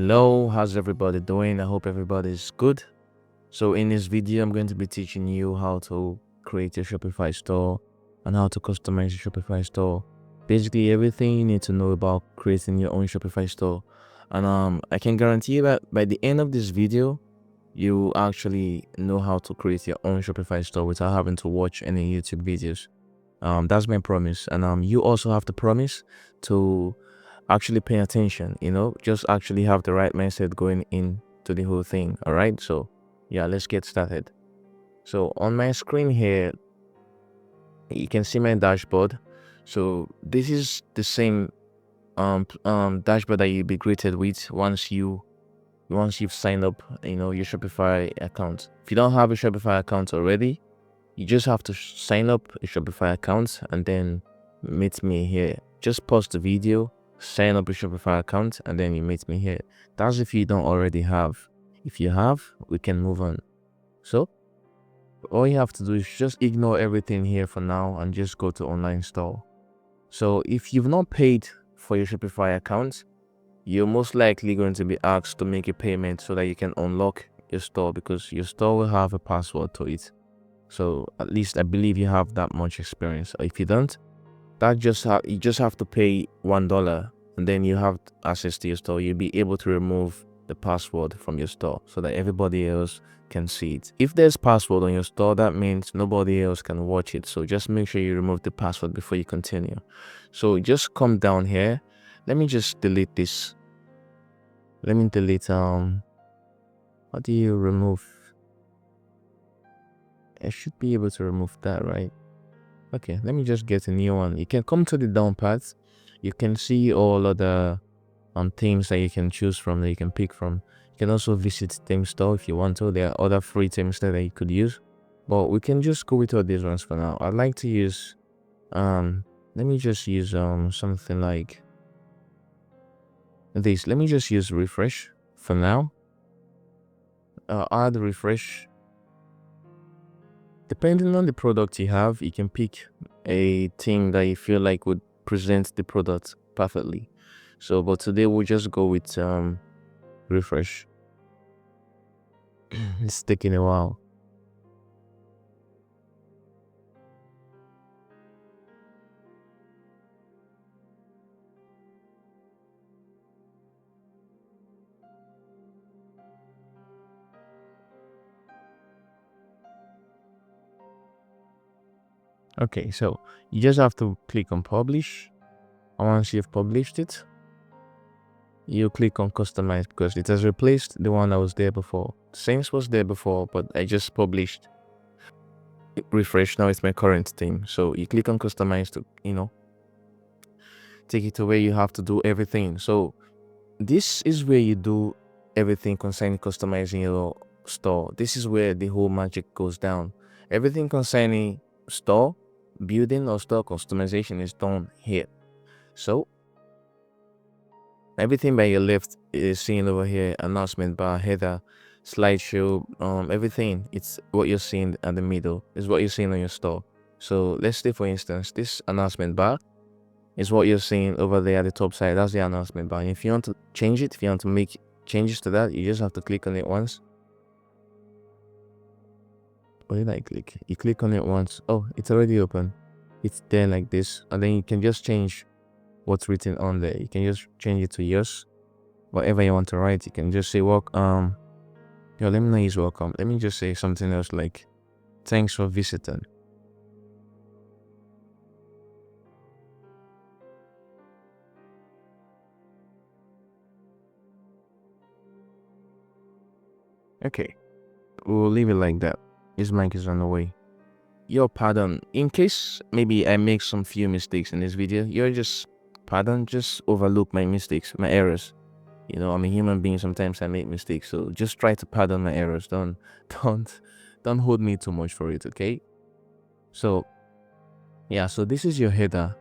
Hello, how's everybody doing? I hope everybody's good. So in this video, I'm going to be teaching you how to create a Shopify store and how to customize your Shopify store. Basically, everything you need to know about creating your own Shopify store. And I can guarantee you that by the end of this video, you actually know how to create your own Shopify store without having to watch any YouTube videos. That's my promise. And you also have to promise to actually pay attention, just actually have the right mindset going into the whole thing. All right. So yeah, let's get started. So on my screen here, you can see my dashboard. So this is the same dashboard that you'll be greeted with once you've signed up, your Shopify account. If you don't have a Shopify account already, you just have to sign up a Shopify account and then meet me here. Just pause the video, sign up a Shopify account, and then you meet me here. That's if you don't already have. If you have, we can move on. So all you have to do is just ignore everything here for now and just go to online store. So if you've not paid for your Shopify account, you're most likely going to be asked to make a payment so that you can unlock your store, because your store will have a password to it. So at least I believe you have that much experience. If you don't, you just have to pay $1 and then you have access to your store. You'll be able to remove the password from your store so that everybody else can see it. If there's password on your store, that means nobody else can watch it. So just make sure you remove the password before you continue. So just come down here. Let me just delete this. Let me delete how do you remove? I should be able to remove that, right? Okay, let me just get a new one. You can come to the down part. You can see all other themes that you can choose from, that you can pick from. You can also visit theme store if you want to. There are other free themes that you could use, but we can just go with all these ones for now. I'd like to use let me just use something like this. Let me just use refresh for now. Add refresh. Depending on the product you have, you can pick a theme that you feel like would present the product perfectly. So, but today we'll just go with refresh. It's taking a while. Okay, so you just have to click on publish. And once you've published it, you click on customize, because it has replaced the one that was there before. Same was there before, but I just published refresh. Now it's my current theme. So you click on customize to take it to where you have to do everything. So this is where you do everything concerning customizing your store. This is where the whole magic goes down. Everything concerning store building or store customization is done here. So everything by your left is seen over here: announcement bar, header, slideshow, everything. It's what you're seeing at the middle is what you're seeing on your store. So let's say, for instance, this announcement bar is what you're seeing over there at the top side. That's the announcement bar. And if you want to change it, if you want to make changes to that, you just have to click on it once. What did I click? You click on it once. Oh, it's already open. It's there like this, and then you can just change what's written on there. You can just change it to yours, whatever you want to write. You can just say let me not use welcome. Let me just say something else like thanks for visiting. Okay, we'll leave it like that. His mic is on the way. Your pardon, in case maybe I make some few mistakes in this video, just overlook my mistakes, my errors. I'm a human being. Sometimes I make mistakes, so just try to pardon my errors. Don't hold me too much for it, okay? So yeah, so this is your header.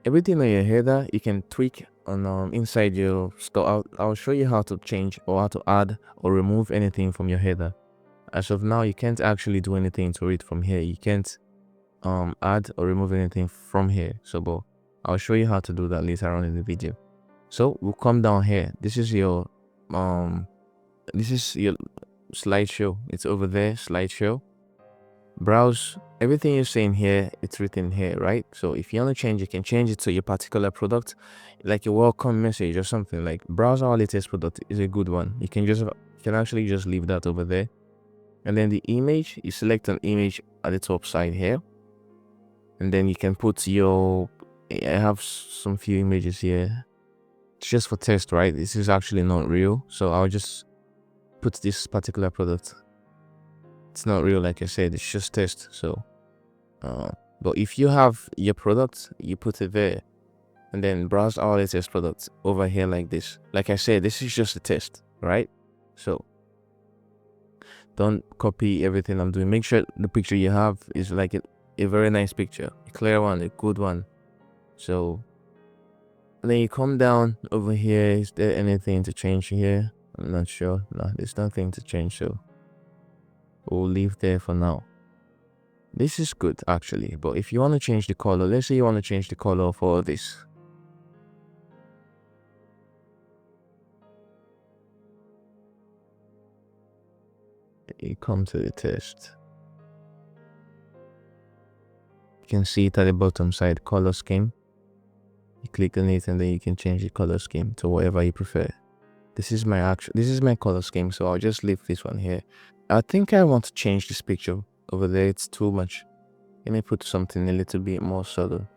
Everything on your header you can tweak on inside your store. I'll show you how to change or how to add or remove anything from your header. As of now, you can't actually do anything to it from here. You can't add or remove anything from here. So but I'll show you how to do that later on in the video. So we'll come down here. This is your this is your slideshow. It's over there, slideshow. Browse. Everything you're saying here, it's written here, right? So if you want to change, you can change it to your particular product, like your welcome message or something. Like browse our latest product is a good one. You can actually just leave that over there. And then the image, you select an image at the top side here, and then you can put your, I have some few images here. It's just for test, right? This is actually not real, so I'll just put this particular product. It's not real, like I said, it's just test. So but if you have your product, you put it there, and then browse our latest products over here like this. Like I said, this is just a test, right? So don't copy everything I'm doing. Make sure the picture you have is like a very nice picture, a clear one, a good one. So and then you come down over here. Is there anything to change here? I'm not sure. No, there's nothing to change, so we'll leave there for now. This is good actually, but if you want to change the color, let's say you want to change the color for this. You come to the test. You can see it at the bottom side, color scheme. You click on it and then you can change the color scheme to whatever you prefer. This is my color scheme, so I'll just leave this one here. I think I want to change this picture over there. It's too much. Let me put something a little bit more subtle.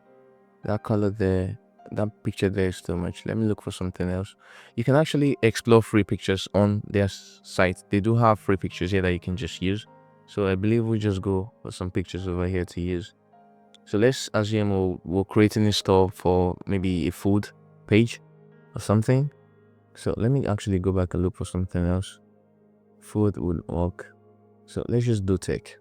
That color there, that picture there is too much. Let me look for something else. You can actually explore free pictures on their site. They do have free pictures here that you can just use. So I believe we just go for some pictures over here to use. So let's assume we're creating a store for maybe a food page or something. So let me actually go back and look for something else. Food would work. So let's just do tech.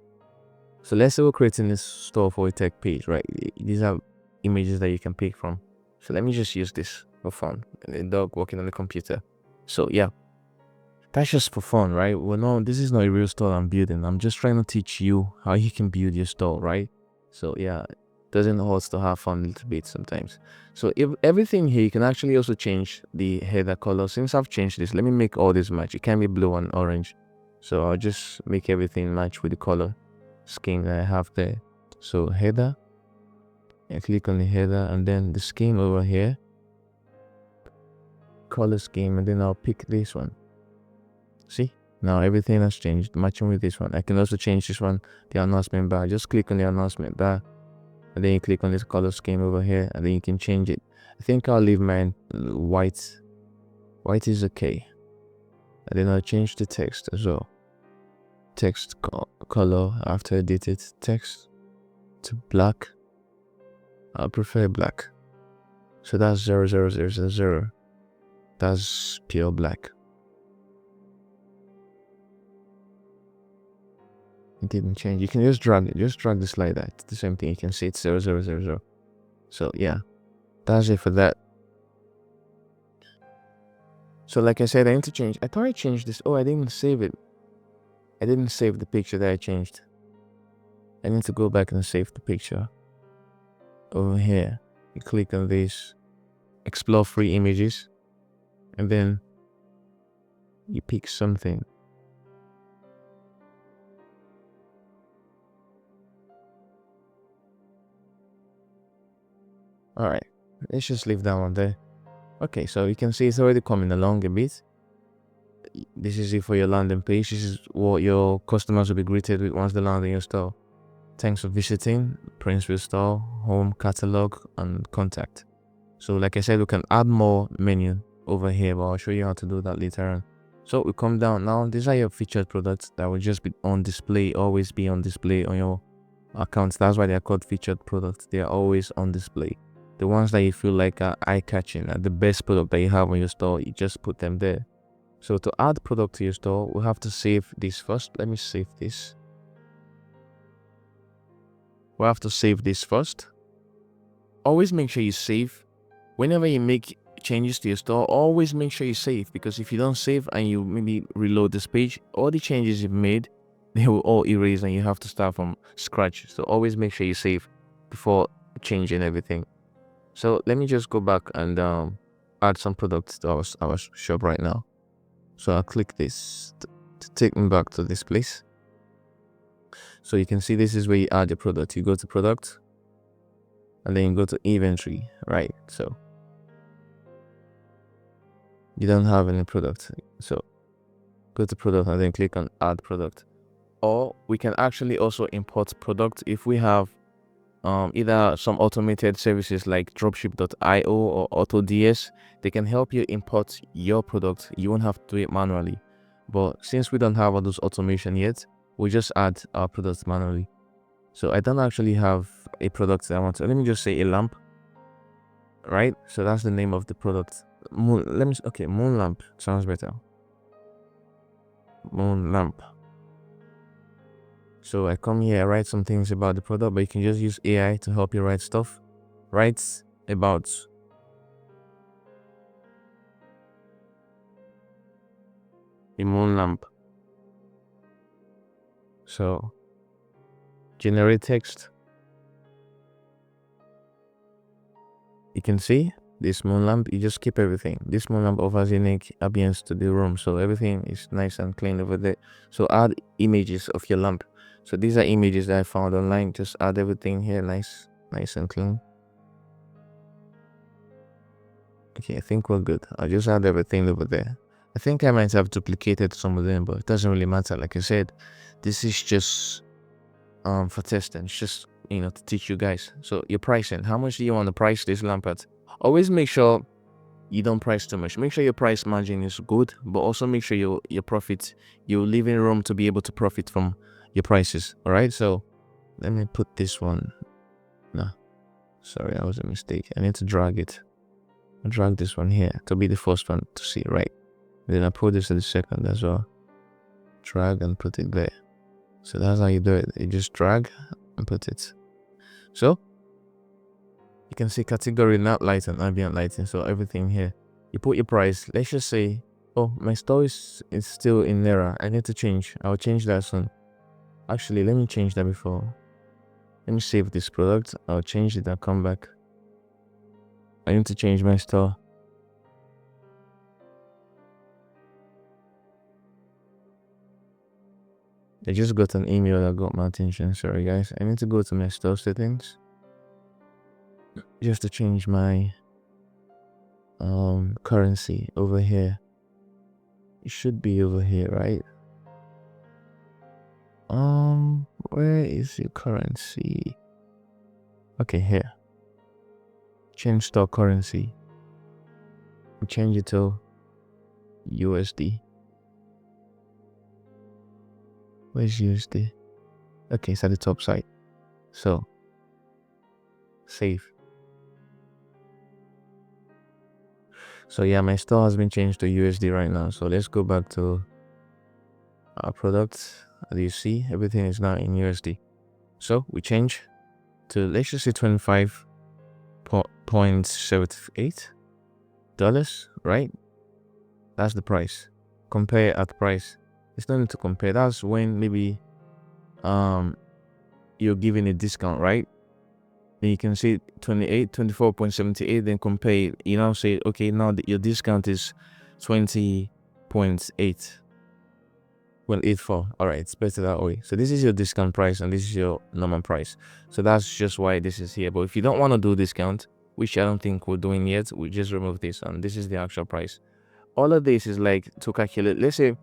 So let's say we're creating this store for a tech page, right? These are images that you can pick from. So let me just use this for fun. A dog walking on the computer. So yeah, that's just for fun, right? Well, no, this is not a real store I'm building. I'm just trying to teach you how you can build your store, right? So yeah, it doesn't hurt to have fun a little bit sometimes. So if everything here, you can actually also change the header color. Since I've changed this, let me make all this match. It can be blue and orange. So I'll just make everything match with the color scheme that I have there. So header, I click on the header and then the scheme over here, color scheme, and then I'll pick this one. See, now everything has changed, matching with this one. I can also change this one, the announcement bar. Just click on the announcement bar and then you click on this color scheme over here and then you can change it. I think I'll leave mine white. White is okay. And then I'll change the text as well. Text color after I edit it, text to black. I prefer black. So that's 00000. That's pure black. It didn't change. You can just drag it. Just drag the slider. It's the same thing. You can see it's 0000. So yeah, that's it for that. So like I said, I need to change. I thought I changed this. Oh, I didn't save it. I didn't save the picture that I changed. I need to go back and save the picture. Over here, you click on this, explore free images, and then you pick something. All right, let's just leave that one there. Okay, so you can see it's already coming along a bit. This is it for your landing page. This is what your customers will be greeted with once they land in your store. Thanks for visiting Princeville Store, home, catalog, and contact. So like I said, we can add more menu over here, but I'll show you how to do that later on. So we come down now. These are your featured products that will just be on display, always be on display on your accounts. That's why they're called featured products. They are always on display. The ones that you feel like are eye-catching, are the best product that you have on your store, you just put them there. So to add product to your store, we have to save this first. Let me save this. We have to save this first. Always make sure you save. Whenever you make changes to your store, always make sure you save, because if you don't save and you maybe reload this page, all the changes you've made, they will all erase and you have to start from scratch. So always make sure you save before changing everything. So let me just go back and add some products to our shop right now. So I'll click this to take me back to this place. So you can see this is where you add your product. You go to product and then you go to inventory, right? So you don't have any product. So go to product and then click on add product. Or we can actually also import product if we have either some automated services like dropship.io or AutoDS. They can help you import your product. You won't have to do it manually. But since we don't have all those automation yet, we just add our products manually. So I don't actually have a product that I want to. Let me just say a lamp, right? So that's the name of the product. Moon lamp sounds better. Moon lamp. So I come here, I write some things about the product, but you can just use AI to help you write stuff. Write about a moon lamp. So generate text. You can see this moon lamp, you just keep everything. This moon lamp offers unique ambience to the room, so everything is nice and clean over there. So add images of your lamp. So these are images that I found online. Just add everything here, nice and clean. Okay, I think we're good. I'll just add everything over there. I think I might have duplicated some of them, but it doesn't really matter. Like I said, this is just for testing. It's just, to teach you guys. So your pricing, how much do you want to price this lamp at? Always make sure you don't price too much. Make sure your price margin is good, but also make sure your profit, you're leaving room to be able to profit from your prices. All right, so let me put this one. No, sorry, that was a mistake. I need to drag it. I'll drag this one here to be the first one to see, right? Then I put this at the second as well. Drag and put it there. So that's how you do it. You just drag and put it. So you can see category, not light and ambient lighting. So everything here. You put your price. Let's just say, oh, my store is still in error. I need to change. I'll change that soon. Actually, let me change that before. Let me save this product. I'll change it. I'll come back. I need to change my store. I just got an email that got my attention. Sorry guys. I need to go to my store settings just to change my currency over here. It should be over here, right? Where is your currency? Okay, here. Change store currency. We change it to USD. Where's USD? Okay, it's at the top side. So save. So yeah, my store has been changed to USD right now. So let's go back to our products. As you see, everything is now in USD. So we change to, let's just say $25.78, right? That's the price. Compare at price. It's no need to compare. That's when maybe you're giving a discount, right? Then you can see 24.78, then compare. You now say, okay, now your discount is 20.8. Well, 84. All right, it's better that way. So this is your discount price and this is your normal price. So that's just why this is here. But if you don't want to do discount, which I don't think we're doing yet, we just remove this and this is the actual price. All of this is like to calculate. Let's say,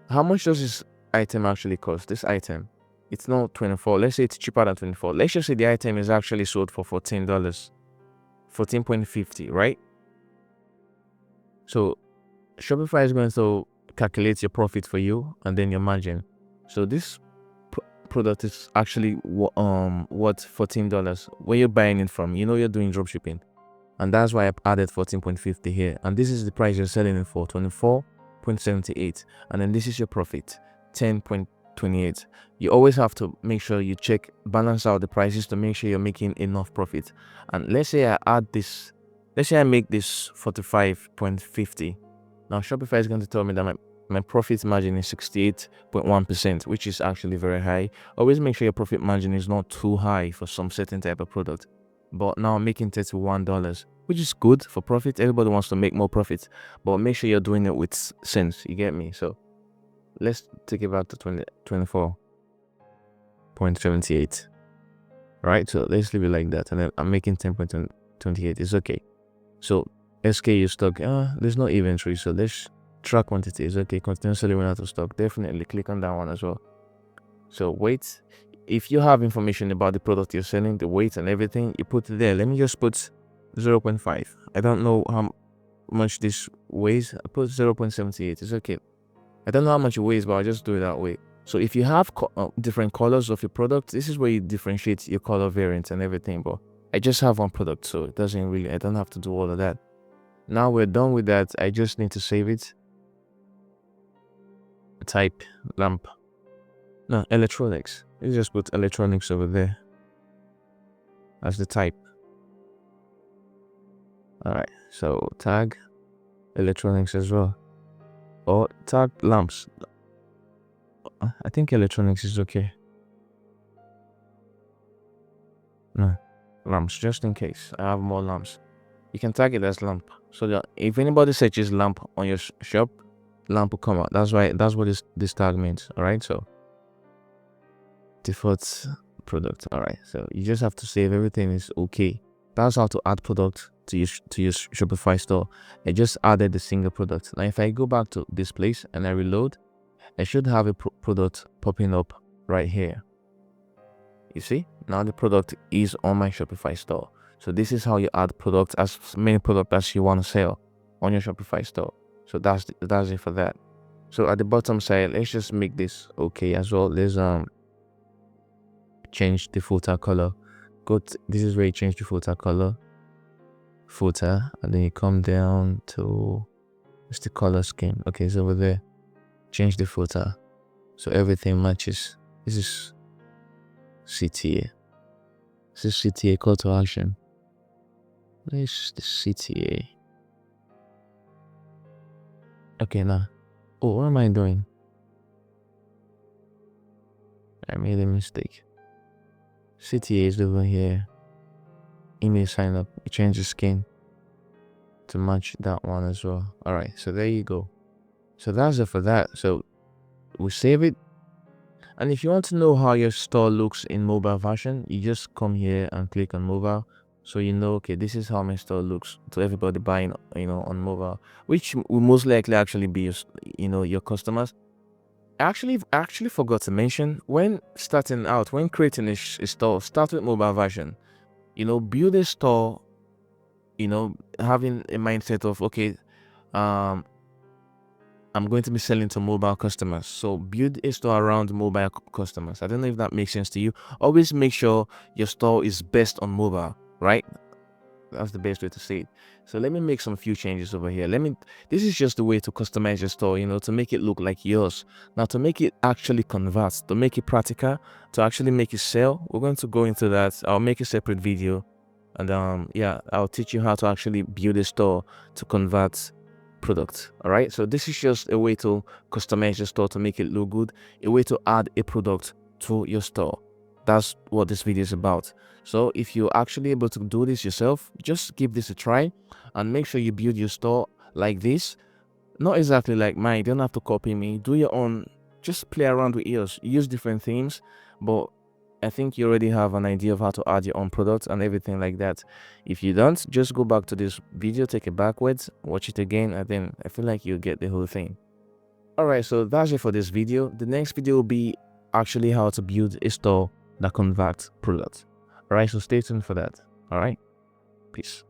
how much does this item actually cost? This item, it's not 24. Let's say it's cheaper than 24. Let's just say the item is actually sold for $14, 14.50, right? So Shopify is going to calculate your profit for you and then your margin. So this product is actually what $14. Where you're buying it from, you're doing dropshipping, and that's why I added 14.50 here. And this is the price you're selling it for, 24.78, and then this is your profit, 10.28. You always have to make sure you balance out the prices to make sure you're making enough profit. And let's say I make this 45.50. Now Shopify is going to tell me that my profit margin is 68.1%, which is actually very high. Always make sure your profit margin is not too high for some certain type of product. But now I'm making $31, which is good for profit. Everybody wants to make more profit, but make sure you're doing it with sense. You get me? So let's take it back to 24.78. Right, so let's leave it like that, and then I'm making 10.28. It's okay. So SKU stock, there's no inventory, so let's track quantity. It's okay. Continuously run out of stock. Definitely click on that one as well. So weight, if you have information about the product you're selling, the weight and everything, you put it there. Let me just put 0.5. I don't know how much this weighs. I put 0.78. It's okay. I don't know how much it weighs, but I'll just do it that way. So if you have different colors of your product, this is where you differentiate your color variants and everything. But I just have one product, so it doesn't really, I don't have to do all of that. Now we're done with that. I just need to save it. Type lamp. No, electronics. You just put electronics over there as the type. Alright, so tag electronics as well. Or tag lamps. I think electronics is okay. No, lamps, just in case I have more lamps. You can tag it as lamp, so that if anybody searches lamp on your shop, lamp will come out. That's why, that's what this tag means. All right, so default product. All right, so you just have to save everything is okay. That's how to add product to your Shopify store. I just added the single product. Now if I go back to this place and I reload, I should have a product popping up right here. You see, now the product is on my Shopify store. So this is how you add products, as many products as you want to sell on your Shopify store. So that's it for that. So at the bottom side, let's just make this okay as well. Let's change the footer color. This is where you change the footer color, and then you come down to it's the color scheme. Okay, it's over there. Change the footer so everything matches. This is CTA. This is CTA call to action. This is the CTA. Okay, now. Oh, what am I doing? I made a mistake. CTA is over here. Email sign up. You change the skin to match that one as well. Alright, so there you go. So that's it for that. So we save it. And if you want to know how your store looks in mobile version, you just come here and click on mobile. So you know, okay, this is how my store looks to everybody buying, on mobile, which will most likely actually be, your customers. I actually forgot to mention, when starting out, when creating a store, start with mobile version. Build a store, having a mindset of, okay, I'm going to be selling to mobile customers. So build a store around mobile customers. I don't know if that makes sense to you. Always make sure your store is best on mobile, right? That's the best way to say it. So let me make some few changes over here. This is just the way to customize your store, to make it look like yours. Now to make it actually convert, to make it practical, to actually make it sell, we're going to go into that. I'll make a separate video, and I'll teach you how to actually build a store to convert product. All right, so this is just a way to customize your store to make it look good, a way to add a product to your store. That's what this video is about. So if you're actually able to do this yourself, just give this a try and make sure you build your store like this. Not exactly like mine. You don't have to copy me. Do your own. Just play around with yours. Use different themes, but I think you already have an idea of how to add your own products and everything like that. If you don't, just go back to this video, take it backwards, watch it again, and then I feel like you'll get the whole thing. Alright, so that's it for this video. The next video will be actually how to build a store that converts products. Alright, so stay tuned for that. Alright, peace.